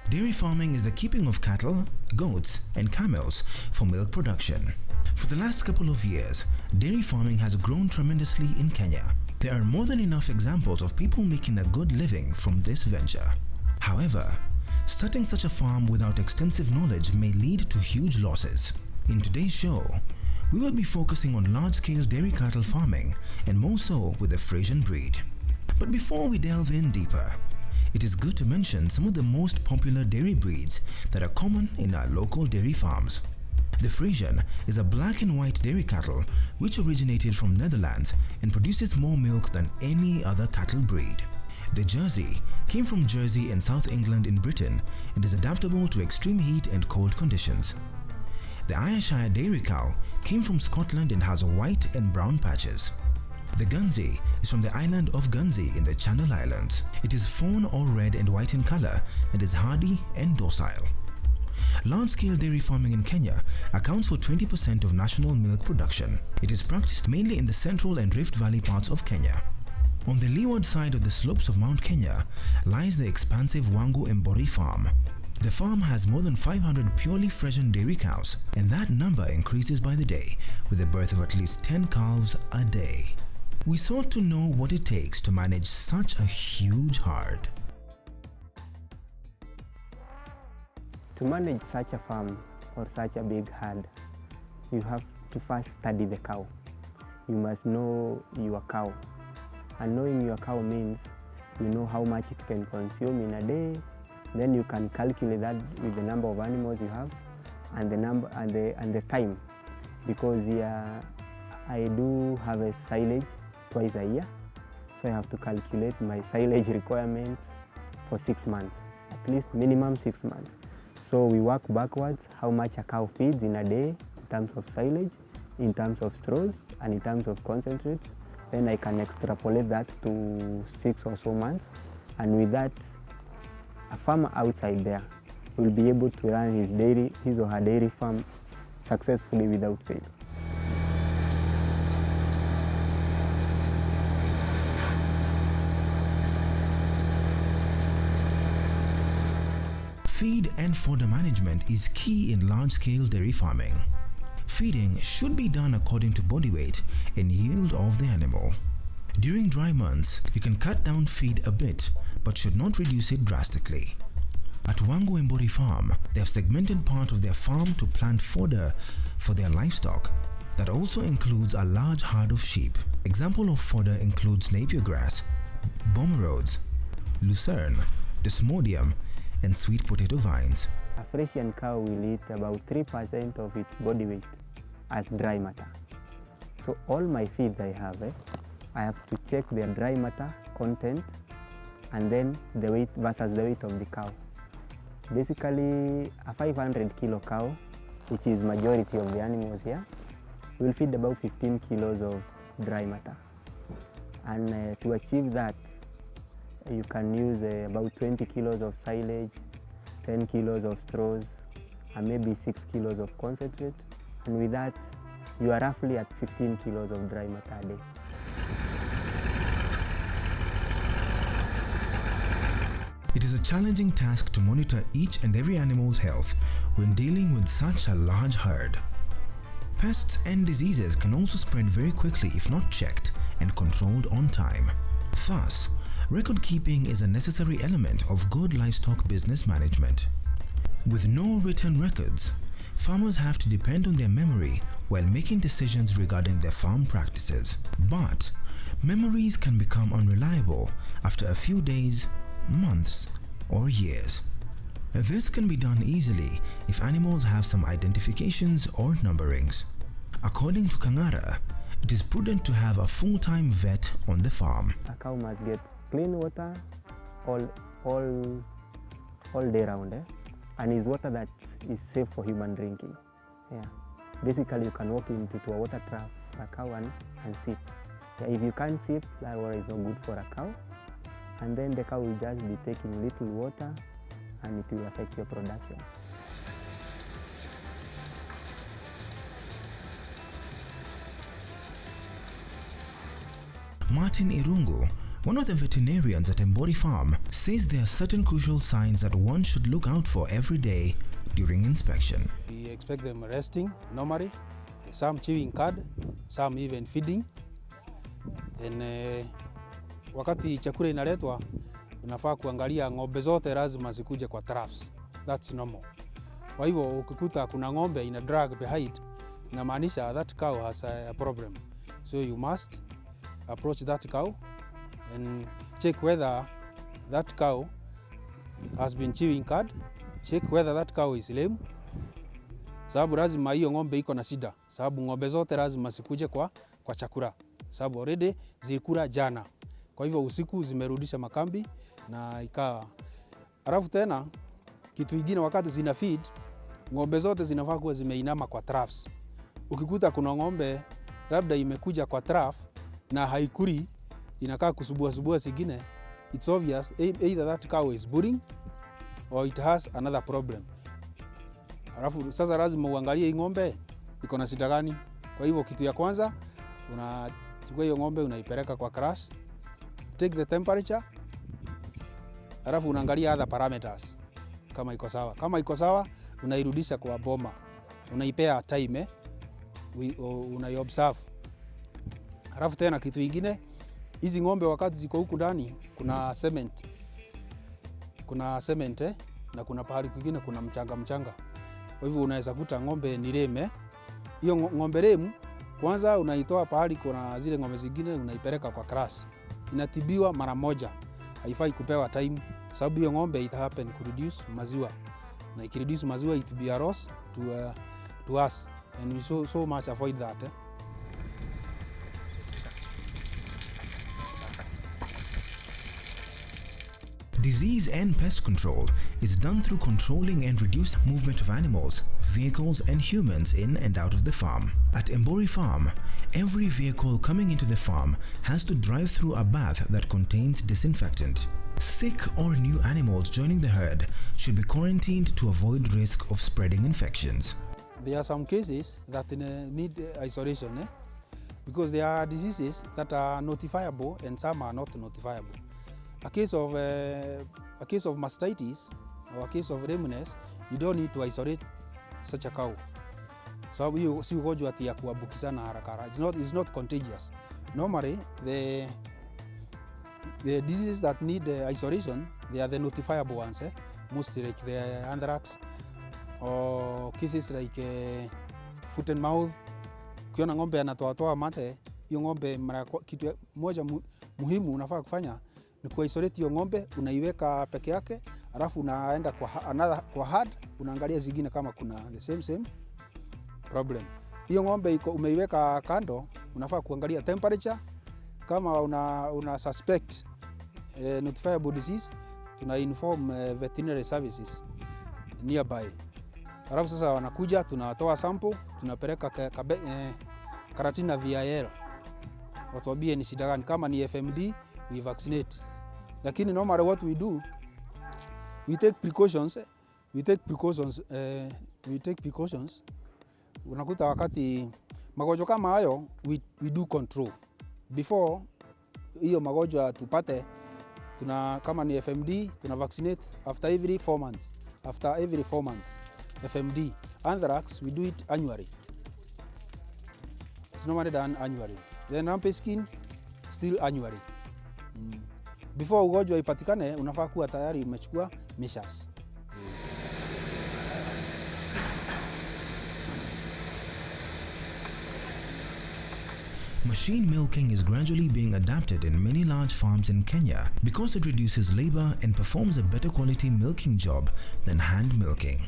Dairy farming is the keeping of cattle, goats, and camels for milk production. For the last couple of years, dairy farming has grown tremendously in Kenya. There are more than enough examples of people making a good living from this venture. However, starting such a farm without extensive knowledge may lead to huge losses. In today's show, we will be focusing on large-scale dairy cattle farming and more so with the Frisian breed. But before we delve in deeper, it is good to mention some of the most popular dairy breeds that are common in our local dairy farms. The Frisian is a black and white dairy cattle which originated from Netherlands and produces more milk than any other cattle breed. The Jersey came from Jersey in South England in Britain and is adaptable to extreme heat and cold conditions. The Ayrshire dairy cow came from Scotland and has white and brown patches. The Guernsey is from the island of Guernsey in the Channel Islands. It is fawn or red and white in color and is hardy and docile. Large-scale dairy farming in Kenya accounts for 20% of national milk production. It is practiced mainly in the central and Rift Valley parts of Kenya. On the leeward side of the slopes of Mount Kenya lies the expansive Wangu Embori farm. The farm has more than 500 purely Frisian dairy cows, and that number increases by the day with the birth of at least 10 calves a day. We sought to know what it takes to manage such a huge herd. To manage such a farm or such a big herd, you have to first study the cow. You must know your cow. And knowing your cow means you know how much it can consume in a day. Then you can calculate that with the number of animals you have and the time. Because here I do have a silage twice a year, so I have to calculate my silage requirements for 6 months, at least minimum 6 months. So we work backwards how much a cow feeds in a day in terms of silage, in terms of straws, and in terms of concentrates. Then I can extrapolate that to 6 or so months, and with that, a farmer outside there will be able to run his or her dairy farm successfully without fail. Feed and fodder management is key in large-scale dairy farming. Feeding should be done according to body weight and yield of the animal. During dry months, you can cut down feed a bit, but should not reduce it drastically. At Wangu Embori farm, they have segmented part of their farm to plant fodder for their livestock. That also includes a large herd of sheep. Example of fodder includes Napier grass, Bommerodes, Lucerne, Desmodium, and sweet potato vines. A Frisian cow will eat about 3% of its body weight as dry matter. So all my feeds I have to check their dry matter content and then the weight versus the weight of the cow. Basically, a 500 kilo cow, which is majority of the animals here, will feed about 15 kilos of dry matter. And to achieve that, you can use about 20 kilos of silage, 10 kilos of straws, and maybe 6 kilos of concentrate. And with that, you are roughly at 15 kilos of dry matter a day. It is a challenging task to monitor each and every animal's health when dealing with such a large herd. Pests and diseases can also spread very quickly if not checked and controlled on time. Thus, record keeping is a necessary element of good livestock business management. With no written records, farmers have to depend on their memory while making decisions regarding their farm practices. But memories can become unreliable after a few days, months, or years. This can be done easily if animals have some identifications or numberings. According to Kangara, it is prudent to have a full-time vet on the farm. A cow must get clean water all day round, and is water that is safe for human drinking. Yeah. Basically, you can walk into a water trough for a cow and sip. Yeah, if you can't sip, that water is not good for a cow, and then the cow will just be taking little water, and it will affect your production. Martin Irungu One of the veterinarians at Embori Farm says there are certain crucial signs that one should look out for every day during inspection. We expect them resting normally, some chewing cud, some even feeding. And wakati chakula inaletwa, unafaa kuangalia ng'ombe zote lazima zikuje kwa troughs. That's normal. Kwa hivyo ukikuta kuna ng'ombe ina drag behind, inamaanisha that cow has a problem. So you must approach that cow and check whether that cow has been chewing cud, check whether that cow is lame. Sababu lazima hiyo ng'ombe iko na shida, sababu ng'ombe zote lazima sikuje kwa chakula, sababu already zilikula jana. Kwa hivyo usiku zimerudisha makambi na ikawa. Alafu tena kitu kingine, wakati zina feed, ng'ombe zote zinafaa kuwa zimeinama kwa troughs. Ukikuta kuna ng'ombe labda imekuja kwa trough na haikuri, inakaa kusubua zingine, it's obvious either that cow is bullying or it has another problem. Alafu sasa lazima uangalie hii ng'ombe iko na shida gani. Kwa hivyo kitu ya kwanza, unachukua hiyo ng'ombe unaipeleka kwa crash, take the temperature, alafu unaangalia other parameters kama iko sawa. Kama iko sawa, unairudisha kwa boma, unaipea time, unaiobserve. Alafu tena kitu kingine, hizi ng'ombe wakati ziko huku ndani kuna cement na kuna pahali kwingine kuna mchanga. Kwa hivyo unaweza kuta ng'ombe ni lame. Hiyo ng'ombe lame kwanza unaitoa pahali kuna zile ng'ombe zingine, unaipeleka kwa crash. Inatibiwa mara moja. Haifai kupewa time, sababu hiyo ng'ombe it happen to reduce maziwa. Na ikireduce maziwa it be a loss to us, and we so much avoid that. Disease and pest control is done through controlling and reduced movement of animals, vehicles and humans in and out of the farm. At Embori Farm, every vehicle coming into the farm has to drive through a bath that contains disinfectant. Sick or new animals joining the herd should be quarantined to avoid risk of spreading infections. There are some cases that need isolation, because there are diseases that are notifiable and some are not notifiable. A case of mastitis or a case of lameness, you don't need to isolate such a cow. So you si ugonjwa ati ya kuambukizana haraka. It's not contagious. Normally the diseases that need isolation, they are the notifiable ones, mostly like the anthrax or cases like foot and mouth. Ukiona ng'ombe anatoa mate, hiyo ng'ombe kitu moja muhimu unafaa kufanya ni kuisolate hiyo ng'ombe, unaiweka peke yake, alafu unaenda kwa herd, unaangalia zingine kama kuna the same problem. Hiyo ng'ombe umeiweka kando, unafaa kuangalia temperature. Kama una suspect notifiable disease, tuna inform veterinary services nearby. Alafu sasa wanakuja, tunatoa sample, tunapeleka Karatina VIL. Watuambie ni shida gani. Kama ni FMD, we vaccinate. Lakini no matter what we do, we take precautions. Unakuta wakati magonjwa kama hayo, we do control. Before hiyo magonjwa tupate, kama ni FMD, tuna vaccinate after every 4 months. FMD, anthrax, we do it annually. It's normally done annually. Then rump skin, still annually. Before ugonjwa ipatikane, unafaa kuwa tayari umechukua measures. Machine milking is gradually being adapted in many large farms in Kenya because it reduces labor and performs a better quality milking job than hand milking.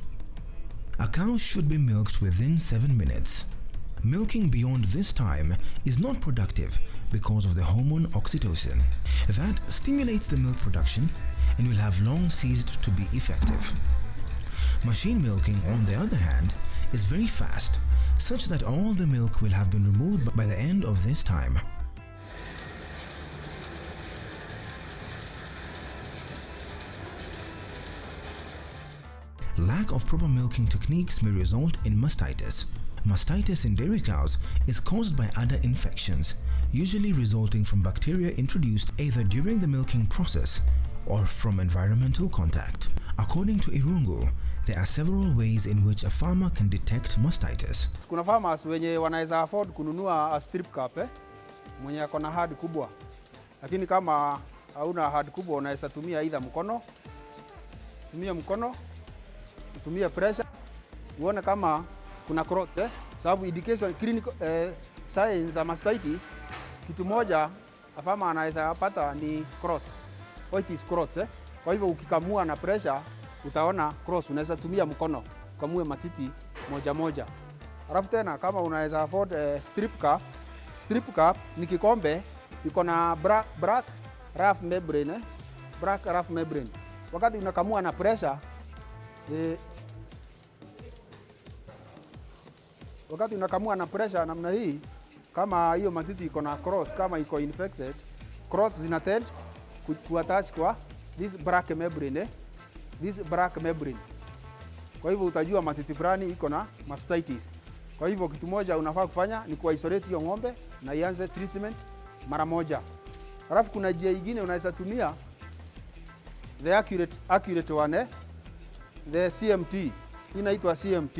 A cow should be milked within 7 minutes. Milking beyond this time is not productive because of the hormone oxytocin. That stimulates the milk production and will have long ceased to be effective. Machine milking, on the other hand, is very fast, such that all the milk will have been removed by the end of this time. Lack of proper milking techniques may result in mastitis. Mastitis in dairy cows is caused by udder infections, usually resulting from bacteria introduced either during the milking process or from environmental contact. According to Irungu, there are several ways in which a farmer can detect mastitis. Kuna farmers wenye wanaweza afford kununua a strip cup mwenye ako na hard kubwa. Lakini kama hauna hard kubwa unaweza tumia either mkono, tumia pressure, uone kama kuna clots sababu indication clinical signs za mastitis, kitu moja afama anaweza pata ni clots. What is clots Kwa hivyo ukikamua na pressure utaona clots, unaweza tumia mkono kamue matiti moja moja. Alafu tena kama unaweza afford strip cup ni kikombe iko na black rough membrane black rough membrane. Wakati unakamua na pressure namna hii, kama hiyo matiti iko na clots, kama iko infected, clots zinatend kuattach kwa this black membrane. Kwa hivyo utajua matiti fulani iko na mastitis. Kwa hivyo kitu moja unafaa kufanya ni kuisolate hiyo ng'ombe na ianze treatment mara moja. Alafu kuna njia nyingine unaweza tumia the accurate one the CMT. Hii inaitwa CMT.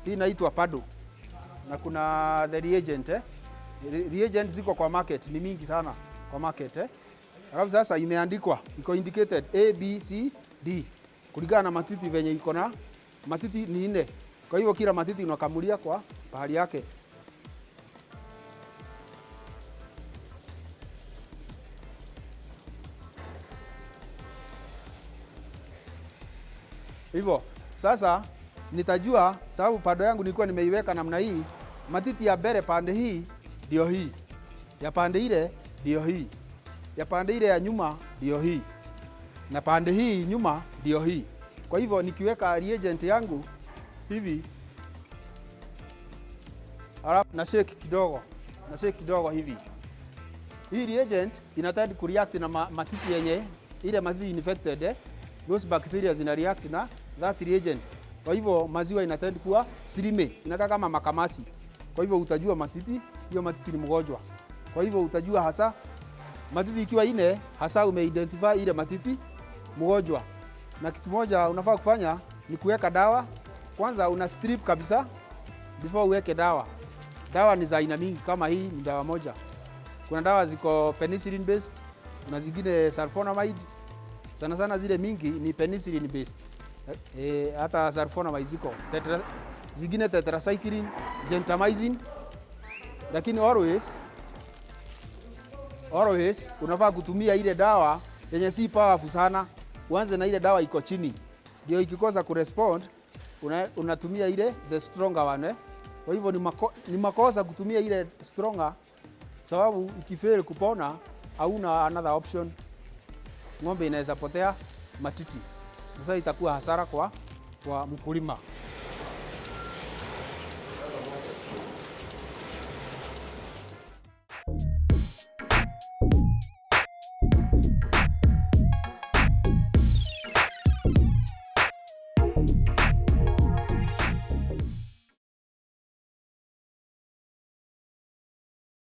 Hii inaitwa Pado. Na kuna the reagent reagent ziko kwa market, ni mingi sana kwa market Alafu sasa imeandikwa, iko indicated A, B, C, D. Kulingana na matiti venye iko na matiti ni 4. Kwa hivyo kila matiti unakamulia kwa pahali yake. Hivyo sasa nitajua, sababu pado yangu nilikuwa nimeiweka namna hii, matiti ya mbele pande hii ndio hii, ya pande ile ndio hii, ya pande ile ya nyuma ndio hii, na pande hii nyuma ndio hii. Kwa hivyo nikiweka reagent yangu hivi, alafu na shake kidogo hivi, hii reagent inataka kureact na matiti yenye ile matiti infected those bacteria zina react na that reagent. Kwa hivyo maziwa inatend kuwa silime, inakaa kama makamasi. Kwa hivyo utajua hiyo matiti ni mgonjwa. Kwa hivyo utajua hasa matiti ikiwa 4 hasa umeidentify ile matiti mgonjwa. Na kitu moja unafaa kufanya ni kuweka dawa. Kwanza una strip kabisa before uweke dawa. Dawa ni za aina mingi, kama hii ni dawa moja. Kuna dawa ziko penicillin based, kuna zingine sulfonamide. Sana zile mingi ni penicillin based. Hata sulfonamide ziko. Zingine tetracycline, gentamicin. Lakini always unafaa kutumia ile dawa yenye si powerful sana. Uanze na ile dawa iko chini. Ndio ikikosa kurespond unatumia ile the stronger one. Kwa hivyo ni makosa kutumia ile stronger, sababu ikifail kupona hauna another option. Ng'ombe inaweza potea matiti. Sasa itakuwa hasara kwa mkulima.